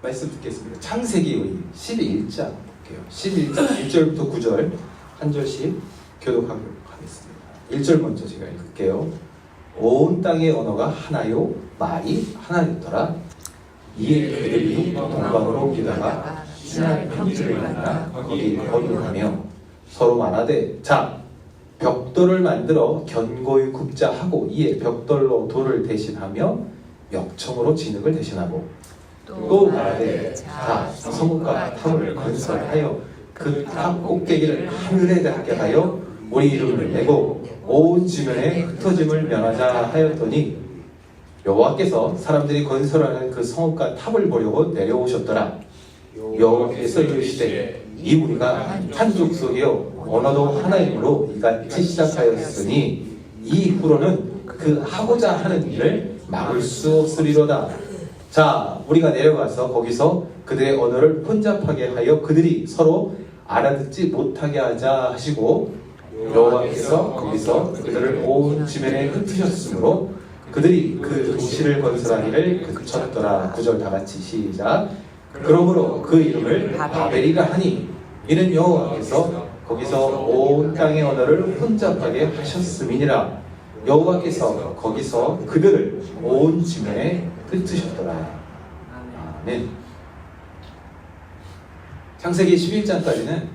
말씀 듣겠습니다. 창세기 우리 12장 볼게요. 12장 1절부터 9절 한 절씩 교독하도록 하겠습니다. 1절 먼저 제가 읽을게요. 온 땅의 언어가 하나요 말이 하나였더라. 이에 그들이 동방으로 옮기다가 신할 평지를 만나 거기 거주하며 서로 말하되 자 벽돌을 만들어 견고히 굽자 하고 이에 벽돌로 돌을 대신하며 역청으로 진흙을 대신하고 또 말하되 자 성읍과 탑을 건설하여 그 탑 꼭대기를 하늘에 닿게 하여 우리 이름을 내고 온 지면에 흩어짐을 면하자 하였더니 여호와께서 사람들이 건설하는 그 성읍과 탑을 보려고 내려오셨더라. 여호와께서 이르시되 이 무리가 한 족속이요 언어도 하나이므로 이같이 시작하였으니 이후로는 그 하고자 하는 일을 막을 수 없으리로다. 자 우리가 내려가서 거기서 그들의 언어를 혼잡하게 하여 그들이 서로 알아듣지 못하게 하자 하시고 여호와께서 거기서 그들을 온 지면에 흩으셨으므로 그들이 그 도시를 건설하기를 그쳤더라. 9절 다같이 시작. 그러므로 그 이름을 바벨이라 하니 이는 여호와께서 거기서 온 땅의 언어를 혼잡하게 하셨음이니라. 여호와께서 거기서 그들을 온 지면에 흩으셨더라. 아멘. 창세기 11장까지는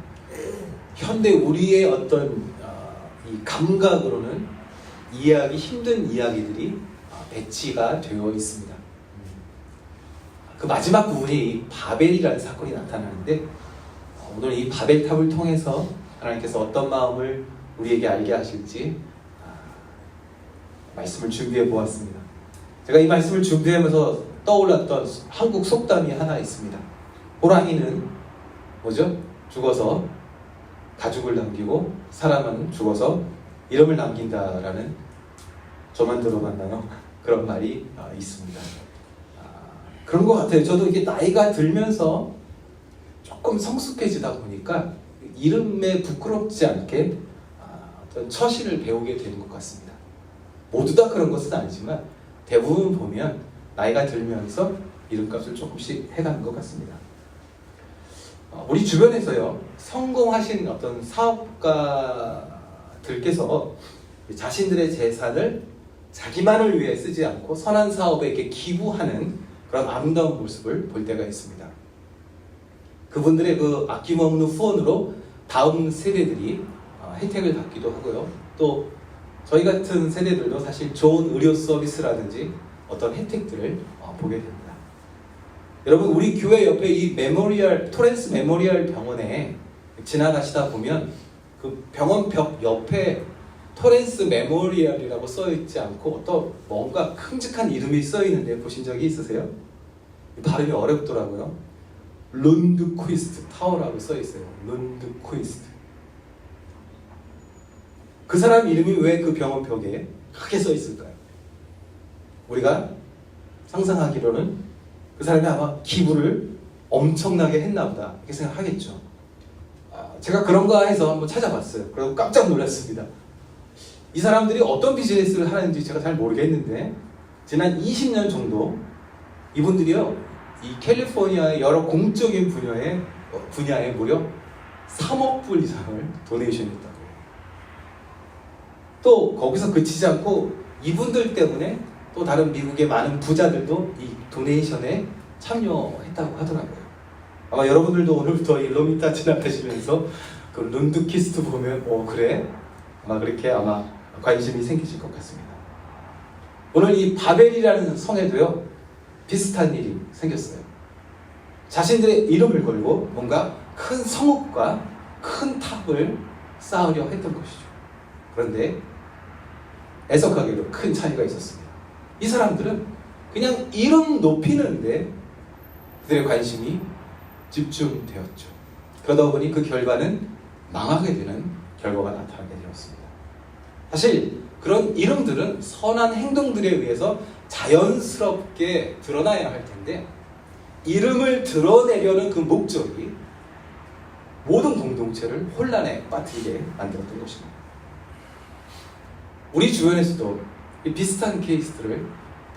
현대 우리의 어떤 이 감각으로는 이해하기 힘든 이야기들이 배치가 되어 있습니다. 그 마지막 부분이 이 바벨이라는 사건이 나타나는데 오늘 이 바벨탑을 통해서 하나님께서 어떤 마음을 우리에게 알게 하실지 말씀을 준비해 보았습니다. 제가 이 말씀을 준비하면서 떠올랐던 한국 속담이 하나 있습니다. 호랑이는 뭐죠? 죽어서 가죽을 남기고 사람은 죽어서 이름을 남긴다라는 저만 들어봤나요? 그런 말이 있습니다. 그런 것 같아요. 저도 이게 나이가 들면서 조금 성숙해지다 보니까 이름에 부끄럽지 않게 어떤 처시를 배우게 되는 것 같습니다. 모두 다 그런 것은 아니지만 대부분 보면 나이가 들면서 이름값을 조금씩 해가는 것 같습니다. 우리 주변에서요 성공하신 어떤 사업가들께서 자신들의 재산을 자기만을 위해 쓰지 않고 선한 사업에 이렇게 기부하는 그런 아름다운 모습을 볼 때가 있습니다. 그분들의 그 아낌없는 후원으로 다음 세대들이 혜택을 받기도 하고요. 또 저희 같은 세대들도 사실 좋은 의료 서비스라든지 어떤 혜택들을 보게 됩니다. 여러분 우리 교회 옆에 이 토렌스 메모리얼 병원에 지나가시다 보면 그 병원 벽 옆에 토렌스 메모리얼이라고 써있지 않고 또 뭔가 큼직한 이름이 써있는데 보신 적이 있으세요? 발음이 어렵더라고요. 룬드퀴스트 타워라고 써있어요. 룬드퀴스트. 그 사람 이름이 왜 그 병원 벽에 크게 써있을까요? 우리가 상상하기로는 그 사람이 아마 기부를 엄청나게 했나 보다 이렇게 생각하겠죠. 제가 그런가 해서 한번 찾아봤어요. 그리고 깜짝 놀랐습니다. 이 사람들이 어떤 비즈니스를 하는지 제가 잘 모르겠는데 지난 20년 정도 이분들이요 이 캘리포니아의 여러 공적인 분야에 무려 3억 불 이상을 도네이션 했다고. 또 거기서 그치지 않고 이분들 때문에 또 다른 미국의 많은 부자들도 이 도네이션에 참여했다고 하더라고요. 아마 여러분들도 오늘부터 이 로미타 지나가시면서 그 룬드퀴스트 보면 그래? 아마 그렇게 관심이 생기실 것 같습니다. 오늘 이 바벨이라는 성에도요 비슷한 일이 생겼어요. 자신들의 이름을 걸고 뭔가 큰 성읍과 큰 탑을 쌓으려 했던 것이죠. 그런데 애석하게도 큰 차이가 있었습니다. 이 사람들은 그냥 이름 높이는데 그들의 관심이 집중되었죠. 그러다 보니 그 결과는 망하게 되는 결과가 나타나게 되었습니다. 사실 그런 이름들은 선한 행동들에 의해서 자연스럽게 드러나야 할 텐데 이름을 드러내려는 그 목적이 모든 공동체를 혼란에 빠뜨리게 만들었던 것입니다. 우리 주변에서도 비슷한 케이스들을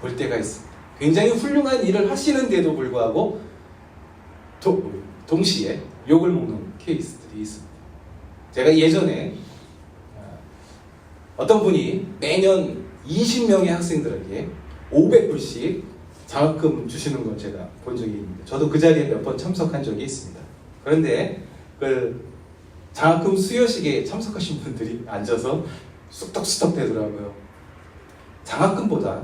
볼 때가 있습니다. 굉장히 훌륭한 일을 하시는데도 불구하고 동시에 욕을 먹는 케이스들이 있습니다. 제가 예전에 어떤 분이 매년 20명의 학생들에게 500불씩 장학금 주시는 걸 제가 본 적이 있는데, 저도 그 자리에 몇 번 참석한 적이 있습니다. 그런데 그 장학금 수여식에 참석하신 분들이 앉아서 쑥덕쑥덕 되더라고요. 장학금보다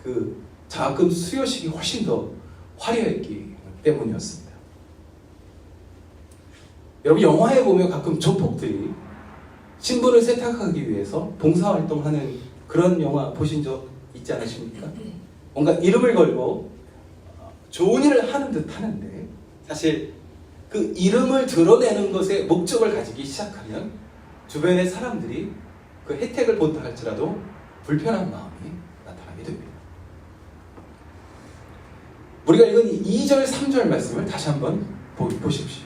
그 장학금 수여식이 훨씬 더 화려했기 때문이었습니다. 여러분, 영화에 보면 가끔 조폭들이 신분을 세탁하기 위해서 봉사활동하는 그런 영화 보신 적 있지 않으십니까? 뭔가 이름을 걸고 좋은 일을 하는 듯 하는데, 사실 그 이름을 드러내는 것에 목적을 가지기 시작하면 주변의 사람들이 그 혜택을 본다 할지라도 불편한 마음이 나타나게 됩니다. 우리가 읽은 2절, 3절 말씀을 다시 한번 보십시오.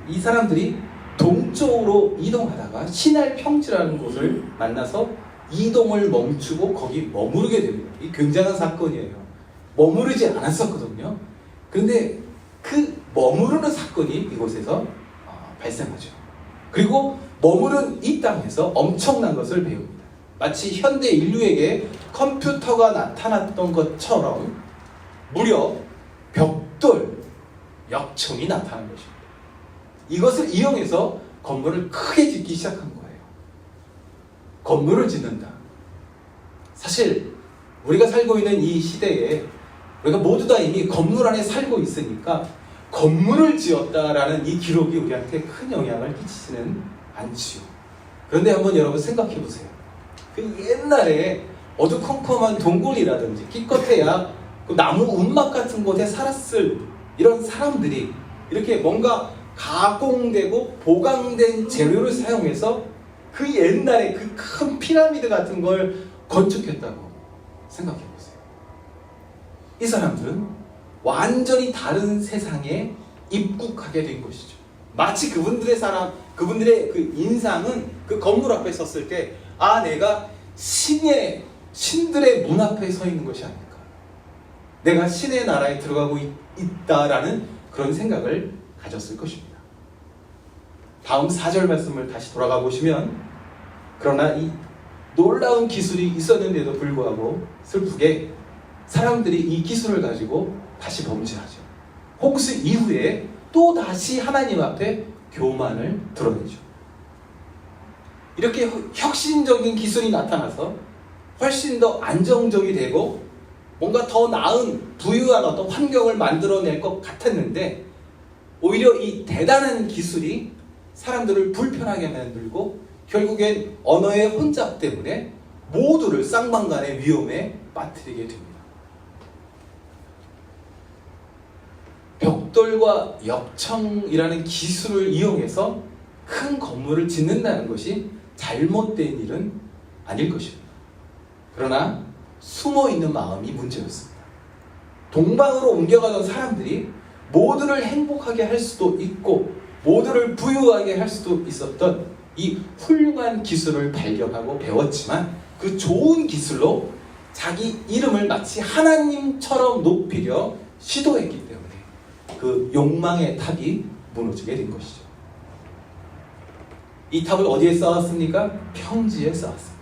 이 사람들이 동쪽으로 이동하다가 신할 평지라는 곳을 만나서 이동을 멈추고 거기 머무르게 됩니다. 이 굉장한 사건이에요. 머무르지 않았었거든요. 그런데 그 머무르는 사건이 이곳에서 발생하죠. 그리고 머무른 이 땅에서 엄청난 것을 배웁니다. 마치 현대 인류에게 컴퓨터가 나타났던 것처럼 무려 벽돌, 역청이 나타난 것입니다. 이것을 이용해서 건물을 크게 짓기 시작한 거예요. 건물을 짓는다. 사실 우리가 살고 있는 이 시대에 우리가 모두 다 이미 건물 안에 살고 있으니까 건물을 지었다라는 이 기록이 우리한테 큰 영향을 끼치지는 않지요. 그런데 한번 여러분 생각해 보세요. 그 옛날에 어두컴컴한 동굴이라든지 기껏해야 그 나무 움막 같은 곳에 살았을 이런 사람들이 이렇게 뭔가 가공되고 보강된 재료를 사용해서 그 옛날에 그 큰 피라미드 같은 걸 건축했다고 생각해 보세요. 이 사람들은 완전히 다른 세상에 입국하게 된 것이죠. 마치 그분들의 그 인상은 그 건물 앞에 섰을 때, 내가 신들의 문 앞에 서 있는 것이 아닐까. 내가 신의 나라에 들어가고 있다라는 그런 생각을 가졌을 것입니다. 다음 4절 말씀을 다시 돌아가 보시면, 그러나 이 놀라운 기술이 있었는데도 불구하고 슬프게 사람들이 이 기술을 가지고 다시 범죄하죠. 홍수 이후에 또 다시 하나님 앞에 교만을 드러내죠. 이렇게 혁신적인 기술이 나타나서 훨씬 더 안정적이 되고 뭔가 더 나은 부유한 어떤 환경을 만들어낼 것 같았는데, 오히려 이 대단한 기술이 사람들을 불편하게 만들고 결국엔 언어의 혼잡 때문에 모두를 쌍방간의 위험에 빠뜨리게 됩니다. 벽돌과 역청이라는 기술을 이용해서 큰 건물을 짓는다는 것이 잘못된 일은 아닐 것입니다. 그러나 숨어있는 마음이 문제였습니다. 동방으로 옮겨가던 사람들이 모두를 행복하게 할 수도 있고 모두를 부유하게 할 수도 있었던 이 훌륭한 기술을 발견하고 배웠지만, 그 좋은 기술로 자기 이름을 마치 하나님처럼 높이려 시도했기 때문에 그 욕망의 탑이 무너지게 된 것이죠. 이 탑을 어디에 쌓았습니까? 평지에 쌓았습니다.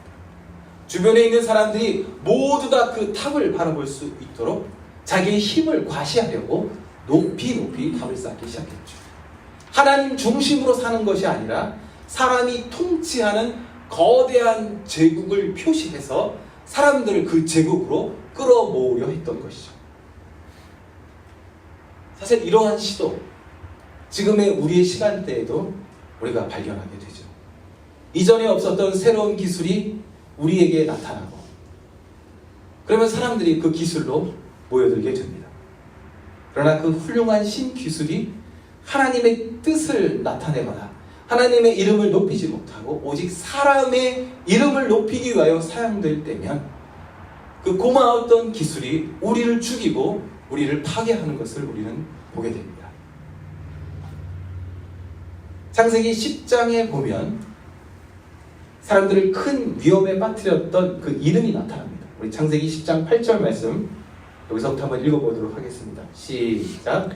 주변에 있는 사람들이 모두 다 그 탑을 바라볼 수 있도록 자기의 힘을 과시하려고 높이 탑을 쌓기 시작했죠. 하나님 중심으로 사는 것이 아니라 사람이 통치하는 거대한 제국을 표시해서 사람들을 그 제국으로 끌어모으려 했던 것이죠. 사실 이러한 시도, 지금의 우리의 시간대에도 우리가 발견하게 되죠. 이전에 없었던 새로운 기술이 우리에게 나타나고, 그러면 사람들이 그 기술로 모여들게 됩니다. 그러나 그 훌륭한 신기술이 하나님의 뜻을 나타내거나 하나님의 이름을 높이지 못하고 오직 사람의 이름을 높이기 위하여 사용될 때면 그 고마웠던 기술이 우리를 죽이고 우리를 파괴하는 것을 우리는 보게 됩니다. 창세기 10장에 보면 사람들을 큰 위험에 빠뜨렸던 그 이름이 나타납니다. 우리 창세기 10장 8절 말씀 여기서부터 한번 읽어보도록 하겠습니다. 시작.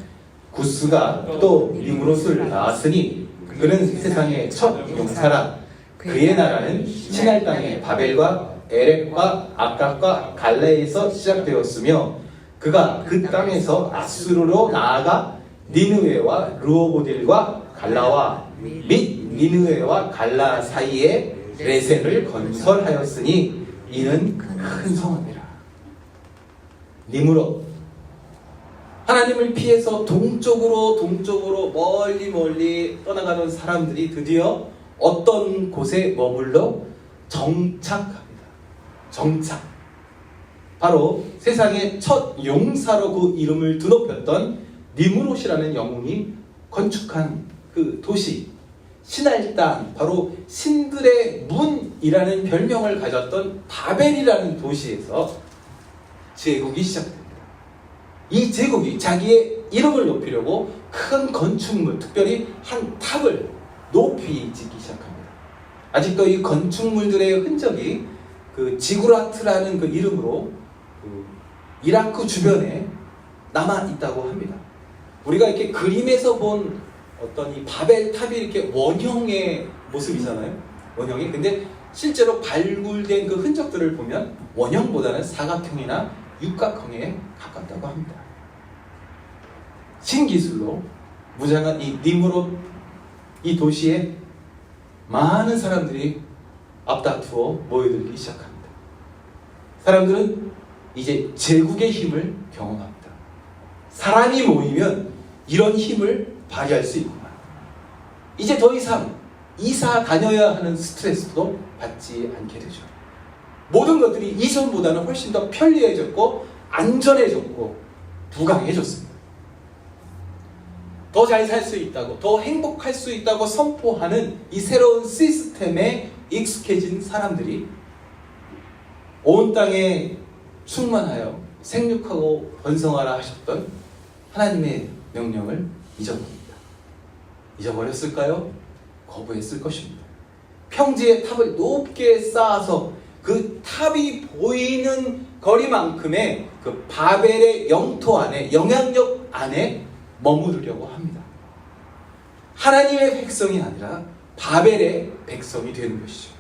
구스가 또 니무롯을 낳았으니 그는 세상의 첫 용사라. 그의 나라는 신할 땅의 바벨과 에렉과 아깝과 갈레에서 시작되었으며 그가 그 땅에서 아수르로 나아가 니느웨와 르호보딜과 갈라와 및 니느웨와 갈라 사이에 레센을 건설하였으니 이는 큰 성읍이라. 니무롯, 하나님을 피해서 동쪽으로 멀리 떠나가는 사람들이 드디어 어떤 곳에 머물러 정착합니다. 정착. 바로 세상의 첫 용사로 그 이름을 드높였던 니무롯이라는 영웅이 건축한 그 도시, 신할 땅, 바로 신들의 문이라는 별명을 가졌던 바벨이라는 도시에서 제국이 시작됩니다. 이 제국이 자기의 이름을 높이려고 큰 건축물, 특별히 한 탑을 높이 짓기 시작합니다. 아직도 이 건축물들의 흔적이 그 지구라트라는 그 이름으로 그 이라크 주변에 남아 있다고 합니다. 우리가 이렇게 그림에서 본 어떤 이 바벨 탑이 이렇게 원형의 모습이잖아요. 원형이. 근데 실제로 발굴된 그 흔적들을 보면 원형보다는 사각형이나 육각형에 가깝다고 합니다. 신기술로 무장한 이 니무롯 이 도시에 많은 사람들이 앞다투어 모여들기 시작합니다. 사람들은 이제 제국의 힘을 경험합니다. 사람이 모이면 이런 힘을 발휘할 수 있구나. 이제 더 이상 이사 다녀야 하는 스트레스도 받지 않게 되죠. 모든 것들이 이전보다는 훨씬 더 편리해졌고 안전해졌고 부강해졌습니다. 더 잘 살 수 있다고, 더 행복할 수 있다고 선포하는 이 새로운 시스템에 익숙해진 사람들이 온 땅에 충만하여 생육하고 번성하라 하셨던 하나님의 명령을 잊어버립니다. 잊어버렸을까요? 거부했을 것입니다. 평지의 탑을 높게 쌓아서 그 탑이 보이는 거리만큼의 그 바벨의 영토 안에, 영향력 안에 머무르려고 합니다. 하나님의 백성이 아니라 바벨의 백성이 되는 것이죠.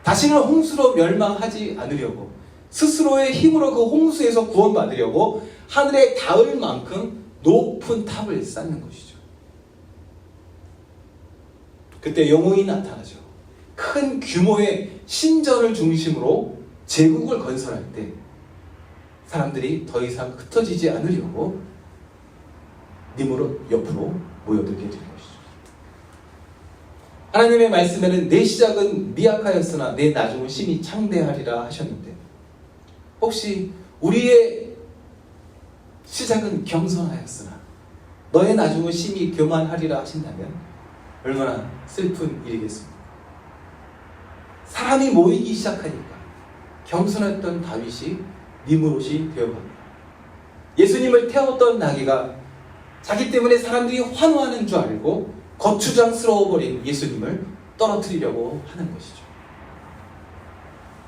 다시는 홍수로 멸망하지 않으려고, 스스로의 힘으로 그 홍수에서 구원받으려고 하늘에 닿을 만큼 높은 탑을 쌓는 것이죠. 그때 영웅이 나타나죠. 큰 규모의 신전을 중심으로 제국을 건설할 때 사람들이 더 이상 흩어지지 않으려고 니무롯 옆으로 모여들게 된 것이죠. 하나님의 말씀에는 내 시작은 미약하였으나 내 나중은 심히 창대하리라 하셨는데, 혹시 우리의 시작은 겸손하였으나 너의 나중은 심히 교만하리라 하신다면 얼마나 슬픈 일이겠습니까? 사람이 모이기 시작하니까 겸손했던 다윗이 니무롯이 되어갑니다. 예수님을 태웠던 나귀가 자기 때문에 사람들이 환호하는 줄 알고 거추장스러워버린 예수님을 떨어뜨리려고 하는 것이죠.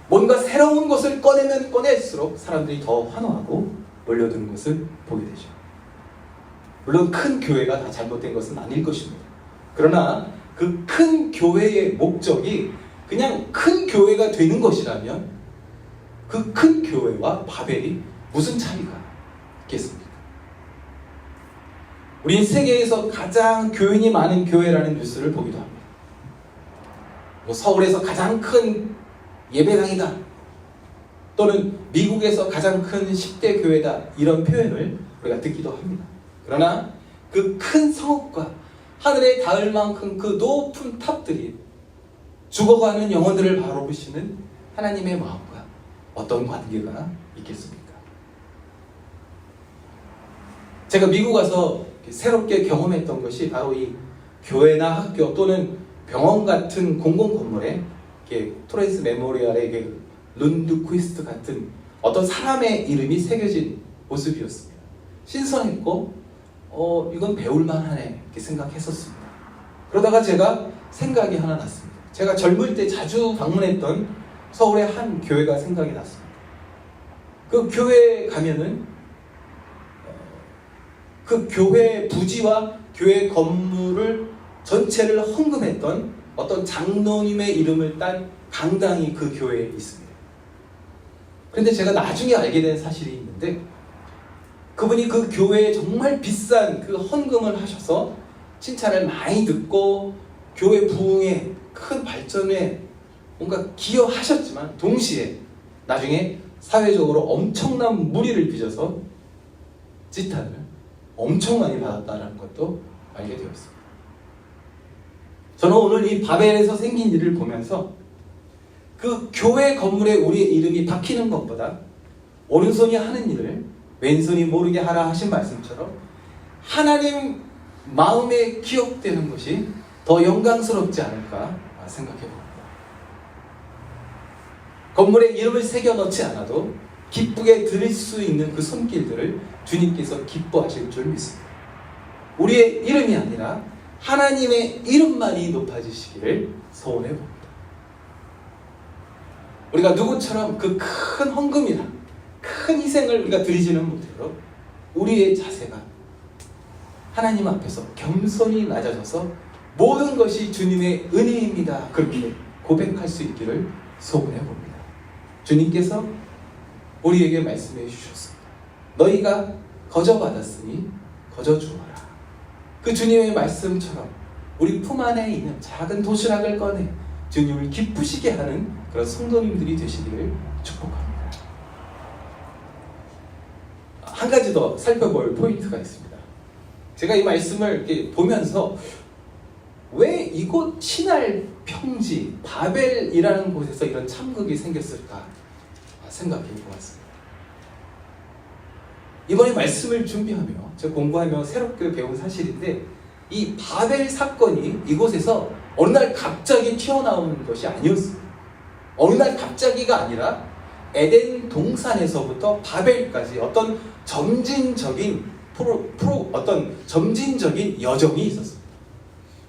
뭔가 새로운 것을 꺼내면 꺼낼수록 사람들이 더 환호하고 몰려드는 것을 보게 되죠. 물론 큰 교회가 다 잘못된 것은 아닐 것입니다. 그러나 그 큰 교회의 목적이 그냥 큰 교회가 되는 것이라면 그 큰 교회와 바벨이 무슨 차이가 있겠습니까? 우린 세계에서 가장 교인이 많은 교회라는 뉴스를 보기도 합니다. 뭐 서울에서 가장 큰 예배당이다, 또는 미국에서 가장 큰 10대 교회다, 이런 표현을 우리가 듣기도 합니다. 그러나 그 큰 성읍과 하늘에 닿을 만큼 그 높은 탑들이 죽어가는 영혼들을 바라보시는 하나님의 마음과 어떤 관계가 있겠습니까? 제가 미국 와서 새롭게 경험했던 것이 바로 이 교회나 학교 또는 병원 같은 공공 건물에 토렌스 메모리얼의 룬드퀴스트 같은 어떤 사람의 이름이 새겨진 모습이었습니다. 신선했고 이건 배울만하네 이렇게 생각했었습니다. 그러다가 제가 생각이 하나 났습니다. 제가 젊을 때 자주 방문했던 서울의 한 교회가 생각이 났습니다. 그 교회에 가면은 그 그 교회 부지와 교회 건물을 전체를 헌금했던 어떤 장로님의 이름을 딴 강당이 그 교회에 있습니다. 그런데 제가 나중에 알게 된 사실이 있는데, 그분이 그 교회에 정말 비싼 그 헌금을 하셔서 칭찬을 많이 듣고 교회 부흥에 큰 발전에 뭔가 기여하셨지만, 동시에 나중에 사회적으로 엄청난 무리를 빚어서 지탄을 엄청 많이 받았다는 것도 알게 되었습니다. 저는 오늘 이 바벨에서 생긴 일을 보면서 그 교회 건물에 우리의 이름이 박히는 것보다 오른손이 하는 일을 왼손이 모르게 하라 하신 말씀처럼 하나님 마음에 기억되는 것이 더 영광스럽지 않을까 생각해 봅니다. 건물에 이름을 새겨 넣지 않아도 기쁘게 드릴 수 있는 그 손길들을 주님께서 기뻐하실 줄 믿습니다. 우리의 이름이 아니라 하나님의 이름만이 높아지시기를 소원해 봅니다. 우리가 누구처럼 그 큰 헌금이나 큰 희생을 우리가 드리지는 못해도 우리의 자세가 하나님 앞에서 겸손히 낮아져서 모든 것이 주님의 은혜입니다, 그렇게 고백할 수 있기를 소원해 봅니다. 주님께서 우리에게 말씀해 주셨습니다. 너희가 거저 받았으니 거저 주어라. 그 주님의 말씀처럼 우리 품 안에 있는 작은 도시락을 꺼내 주님을 기쁘시게 하는 그런 성도님들이 되시기를 축복합니다. 한 가지 더 살펴볼 포인트가 있습니다. 제가 이 말씀을 이렇게 보면서 왜 이곳 신할 평지 바벨이라는 곳에서 이런 참극이 생겼을까 생각해 보았습니다. 이번에 말씀을 준비하며 제가 공부하며 새롭게 배운 사실인데, 이 바벨 사건이 이곳에서 어느 날 갑자기 튀어나오는 것이 아니었습니다. 어느 날 갑자기가 아니라 에덴 동산에서부터 바벨까지 어떤 점진적인 어떤 점진적인 여정이 있었습니다.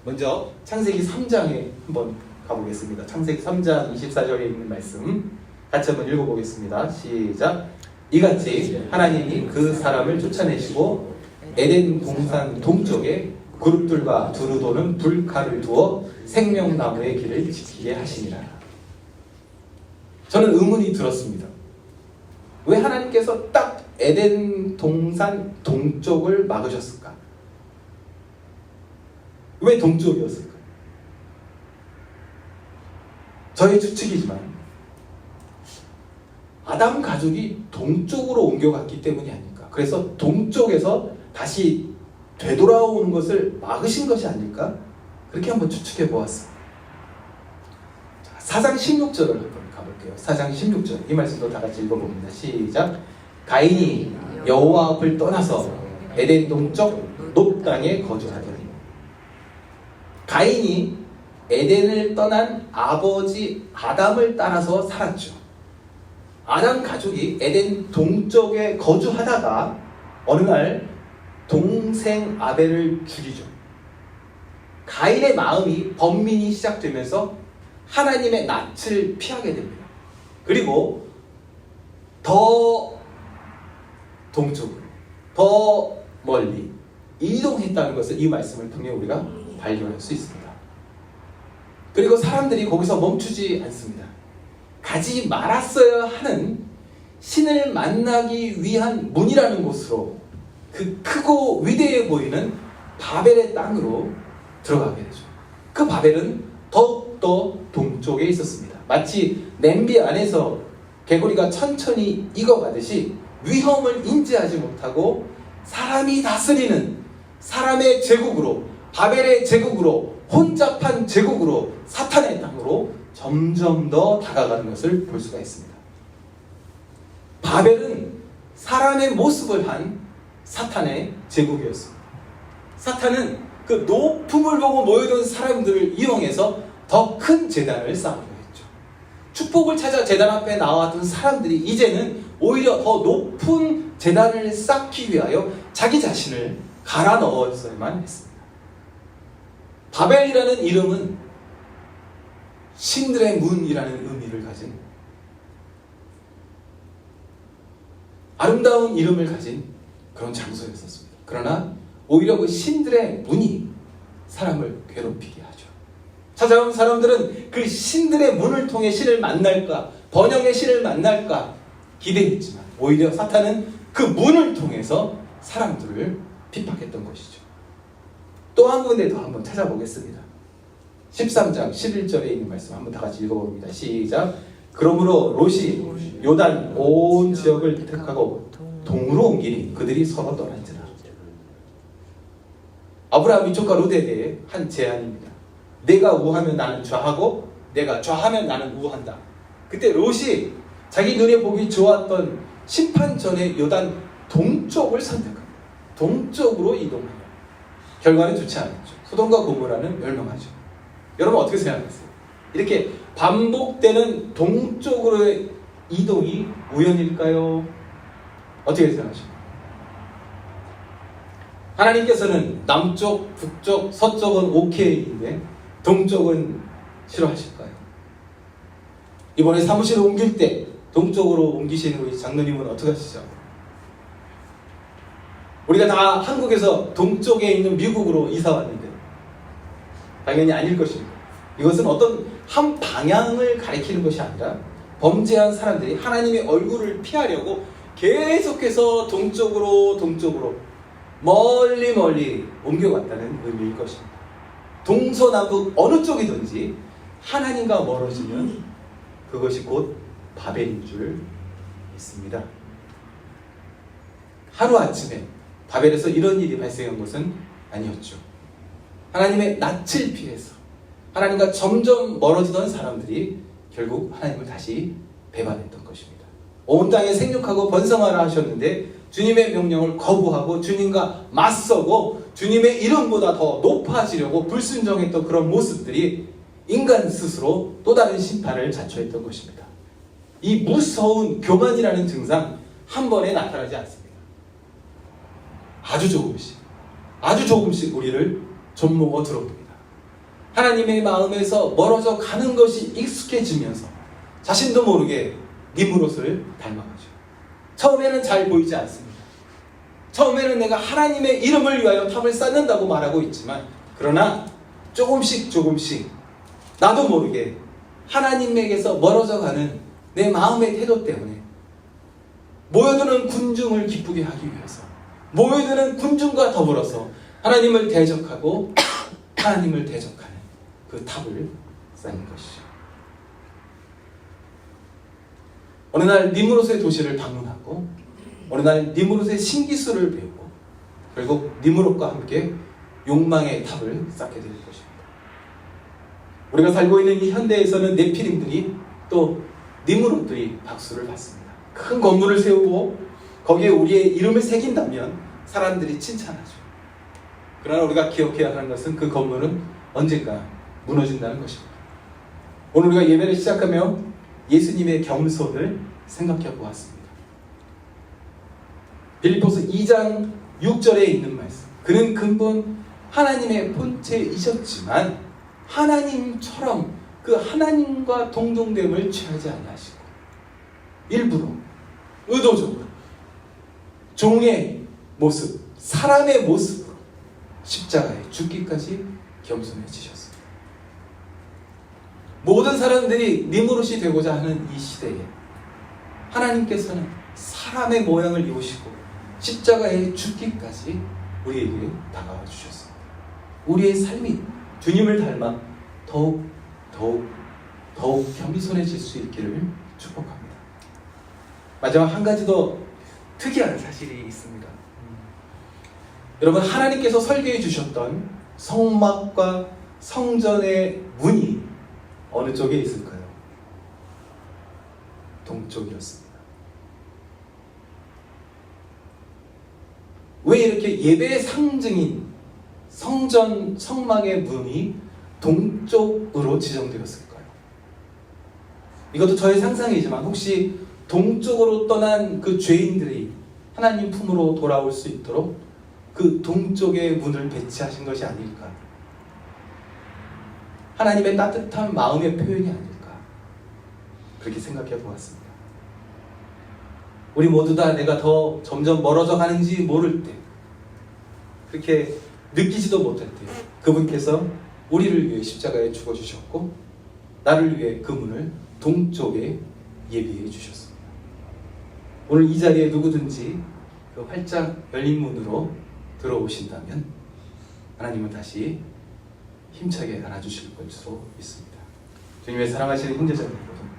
먼저 창세기 3장에 한번 가보겠습니다. 창세기 3장 24절에 있는 말씀 같이 한번 읽어보겠습니다. 시작. 이같이 하나님이 그 사람을 쫓아내시고 에덴 동산 동쪽에 그룹들과 두루 도는 불칼을 두어 생명나무의 길을 지키게 하시니라. 저는 의문이 들었습니다. 왜 하나님께서 딱 에덴 동산 동쪽을 막으셨을까? 왜 동쪽이었을까? 저의 추측이지만 아담 가족이 동쪽으로 옮겨갔기 때문이 아닐까? 그래서 동쪽에서 다시 되돌아오는 것을 막으신 것이 아닐까? 그렇게 한번 추측해 보았습니다. 4장 16절을 한번 가볼게요. 4장 16절 이 말씀도 다 같이 읽어봅니다. 시작. 가인이 여호와 앞을 떠나서 에덴 동쪽 높 땅에 거주하더니. 가인이 에덴을 떠난 아버지 아담을 따라서 살았죠. 아담 가족이 에덴 동쪽에 거주하다가 어느 날 동생 아벨을 죽이죠. 가인의 마음이 번민이 시작되면서 하나님의 낯을 피하게 됩니다. 그리고 더 동쪽으로, 더 멀리 이동했다는 것을 이 말씀을 통해 우리가 발견할 수 있습니다. 그리고 사람들이 거기서 멈추지 않습니다. 가지 말았어야 하는 신을 만나기 위한 문이라는 곳으로, 그 크고 위대해 보이는 바벨의 땅으로 들어가게 되죠. 그 바벨은 더욱더 동쪽에 있었습니다. 마치 냄비 안에서 개구리가 천천히 익어가듯이 위험을 인지하지 못하고 사람이 다스리는 사람의 제국으로, 바벨의 제국으로, 혼잡한 제국으로, 사탄의 땅으로 점점 더 다가가는 것을 볼 수가 있습니다. 바벨은 사람의 모습을 한 사탄의 제국이었습니다. 사탄은 그 높음을 보고 모여든 사람들을 이용해서 더 큰 제단을 쌓으려 했죠. 축복을 찾아 제단 앞에 나왔던 사람들이 이제는 오히려 더 높은 제단을 쌓기 위하여 자기 자신을 갈아 넣었어야만 했습니다. 바벨이라는 이름은 신들의 문이라는 의미를 가진 아름다운 이름을 가진 그런 장소였었습니다. 그러나 오히려 그 신들의 문이 사람을 괴롭히게 하죠. 찾아온 사람들은 그 신들의 문을 통해 신을 만날까, 번영의 신을 만날까 기대했지만 오히려 사탄은 그 문을 통해서 사람들을 핍박했던 것이죠. 또 한 군데 더 한번 찾아보겠습니다. 13장 11절에 있는 말씀 한번 다 같이 읽어봅니다. 시작. 그러므로 롯이 요단 온 지역을 택하고 동으로 옮기니 그들이 서로 떠난지라. 아브라함이 조카 롯에 대해 한 제안입니다. 내가 우하면 나는 좌하고 내가 좌하면 나는 우한다. 그때 롯이 자기 눈에 보기 좋았던 심판 전에 요단 동쪽을 선택합니다. 동쪽으로 이동합니다. 결과는 좋지 않았죠. 소돔과 고모라는 멸망하죠. 여러분 어떻게 생각하세요? 이렇게 반복되는 동쪽으로의 이동이 우연일까요? 어떻게 생각하십니까? 하나님께서는 남쪽, 북쪽, 서쪽은 오케이인데 동쪽은 싫어하실까요? 이번에 사무실을 옮길 때 동쪽으로 옮기시는 우리 장로님은 어떻게 하시죠? 우리가 다 한국에서 동쪽에 있는 미국으로 이사 왔는데 당연히 아닐 것입니다. 이것은 어떤 한 방향을 가리키는 것이 아니라 범죄한 사람들이 하나님의 얼굴을 피하려고 계속해서 동쪽으로 멀리 옮겨갔다는 의미일 것입니다. 동서남북 어느 쪽이든지 하나님과 멀어지면 그것이 곧 바벨인 줄 믿습니다. 하루아침에 바벨에서 이런 일이 발생한 것은 아니었죠. 하나님의 낯을 피해서 하나님과 점점 멀어지던 사람들이 결국 하나님을 다시 배반했던 것입니다. 온 땅에 생육하고 번성하라 하셨는데 주님의 명령을 거부하고 주님과 맞서고 주님의 이름보다 더 높아지려고 불순종했던 그런 모습들이 인간 스스로 또 다른 심판을 자초했던 것입니다. 이 무서운 교만이라는 증상 한 번에 나타나지 않습니다. 아주 조금씩 우리를 좀먹어 들어옵니다. 하나님의 마음에서 멀어져 가는 것이 익숙해지면서 자신도 모르게 니므롯을 닮아가죠. 처음에는 잘 보이지 않습니다. 처음에는 내가 하나님의 이름을 위하여 탑을 쌓는다고 말하고 있지만 그러나 조금씩 나도 모르게 하나님에게서 멀어져 가는 내 마음의 태도 때문에 모여드는 군중을 기쁘게 하기 위해서 모여드는 군중과 더불어서 하나님을 대적하고 하나님을 대적하는 그 탑을 쌓는 것이죠. 어느 날 니므롯의 도시를 방문하고 어느 날 니므롯의 신기술을 배우고 결국 니므롯과 함께 욕망의 탑을 쌓게 될 것입니다. 우리가 살고 있는 이 현대에서는 네피림들이 또 니므롯들이 박수를 받습니다. 큰 건물을 세우고 거기에 우리의 이름을 새긴다면 사람들이 칭찬하죠. 그러나 우리가 기억해야 하는 것은 그 건물은 언젠가 무너진다는 것입니다. 오늘 우리가 예배를 시작하며 예수님의 겸손을 생각해 보았습니다. 빌립보서 2장 6절에 있는 말씀. 그는 근본 하나님의 본체이셨지만 하나님처럼 그 하나님과 동등됨을 취하지 아니하시고 일부러 의도적으로 종의 모습, 사람의 모습으로 십자가에 죽기까지 겸손해지셨습니다. 모든 사람들이 니므롯이 되고자 하는 이 시대에 하나님께서는 사람의 모양을 입으시고 십자가에 죽기까지 우리에게 다가와 주셨습니다. 우리의 삶이 주님을 닮아 더욱 겸손해질 수 있기를 축복합니다. 마지막 한 가지 더 특이한 사실이 있습니다. 여러분, 하나님께서 설계해 주셨던 성막과 성전의 문이 어느 쪽에 있을까요? 동쪽이었습니다. 왜 이렇게 예배의 상징인 성전, 성막의 문이 동쪽으로 지정되었을까요? 이것도 저의 상상이지만 혹시 동쪽으로 떠난 그 죄인들이 하나님 품으로 돌아올 수 있도록 그 동쪽의 문을 배치하신 것이 아닐까? 하나님의 따뜻한 마음의 표현이 아닐까? 그렇게 생각해 보았습니다. 우리 모두 다 내가 더 점점 멀어져 가는지 모를 때, 그렇게 느끼지도 못할 때 그분께서 우리를 위해 십자가에 죽어주셨고 나를 위해 그 문을 동쪽에 예비해 주셨습니다. 오늘 이 자리에 누구든지 그 활짝 열린 문으로 들어오신다면 하나님은 다시 힘차게 안아주실 것으로 믿습니다. 주님의 사랑하시는 형제자매 여러분,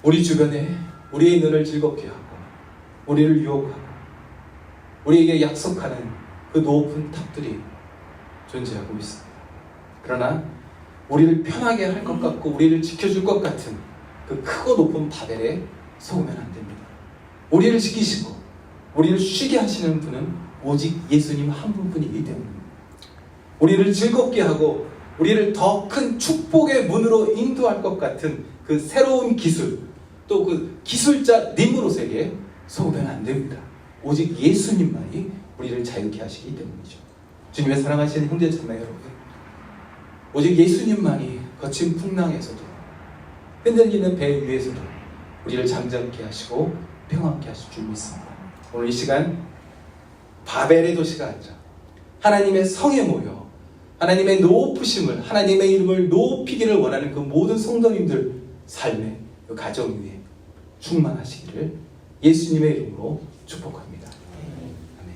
우리 주변에 우리의 눈을 즐겁게 하고 우리를 유혹하고 우리에게 약속하는 그 높은 탑들이 존재하고 있습니다. 그러나 우리를 편하게 할 것 같고 우리를 지켜줄 것 같은 그 크고 높은 바벨에 속으면 안 됩니다. 우리를 지키시고 우리를 쉬게 하시는 분은 오직 예수님 한 분뿐이기 때문입니다. 우리를 즐겁게 하고 우리를 더 큰 축복의 문으로 인도할 것 같은 그 새로운 기술, 또 그 기술자 니무롯에게 속으면 안 됩니다. 오직 예수님만이 우리를 자유케 하시기 때문이죠. 주님의 사랑하시는 형제자매 여러분, 오직 예수님만이 거친 풍랑에서도 흔들리는 배 위에서도 우리를 잠잠케 하시고 평안케 하실 줄 믿습니다. 오늘 이 시간 바벨의 도시가 아니라 하나님의 성에 모여 하나님의 높으심을, 하나님의 이름을 높이기를 원하는 그 모든 성도님들 삶의 그 가정 위에 충만하시기를 예수님의 이름으로 축복합니다. 아멘.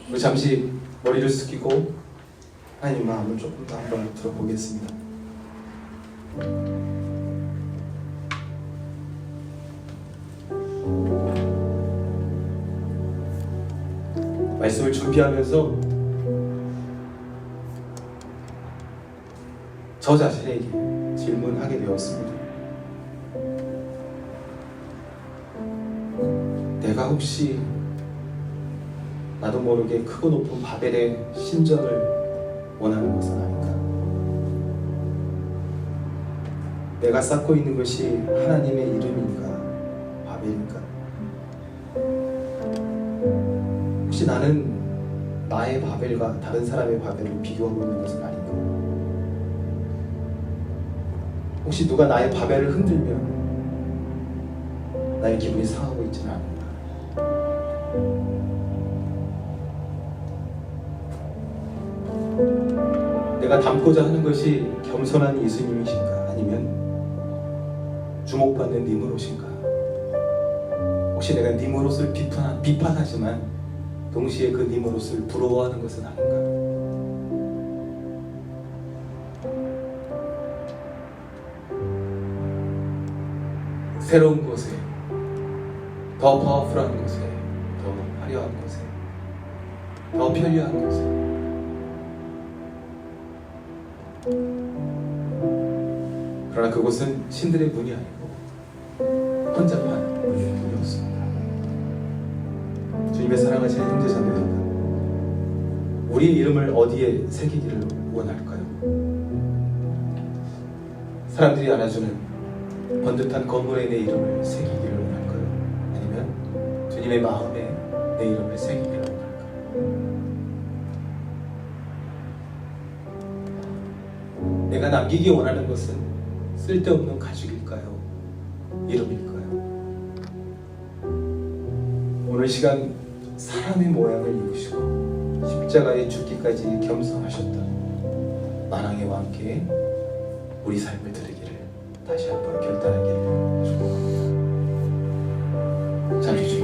우리 잠시 머리를 숙이고 하나님 마음을 조금 더 한번 들어보겠습니다. 말씀을 준비하면서 저 자신에게 질문하게 되었습니다. 내가 혹시 나도 모르게 크고 높은 바벨의 신전을 원하는 것은 아닌가? 내가 쌓고 있는 것이 하나님의 이름인가? 바벨인가? 혹시 나는 나의 바벨과 다른 사람의 바벨을 비교하고 있는 것은 아닌가? 혹시 누가 나의 바벨을 흔들면 나의 기분이 상하고 있지는 않은가? 내가 닮고자 하는 것이 겸손한 예수님이신가? 아니면 주목받는 니무롯인가? 혹시 내가 니무롯을 비판하지만 동시에 그 니무롯을 부러워하는 것은 아닌가? 새로운 곳에, 더 파워풀한 곳에, 더 화려한 곳에, 더 편리한 곳에, 그러나 그곳은 신들의 문이 아니고 혼잡한 문의 문이었습니다. 주님의 사랑하시는 형제자매 여러분, 우리의 이름을 어디에 새기기를 원할까요? 사람들이 알아주는 번듯한 건물에 내 이름을 새기기를 원할까요? 아니면 주님의 마음에 내 이름을 새기기를 원할까요? 내가 남기기 원하는 것은 쓸데없는 가죽일까요? 이름일까요? 오늘 시간 사람의 모양을 입으시고 십자가에 죽기까지 겸손하셨던 만왕의 왕께 우리 삶을 드리기를 다시 한번 결단하기를 축복합니다. 잠시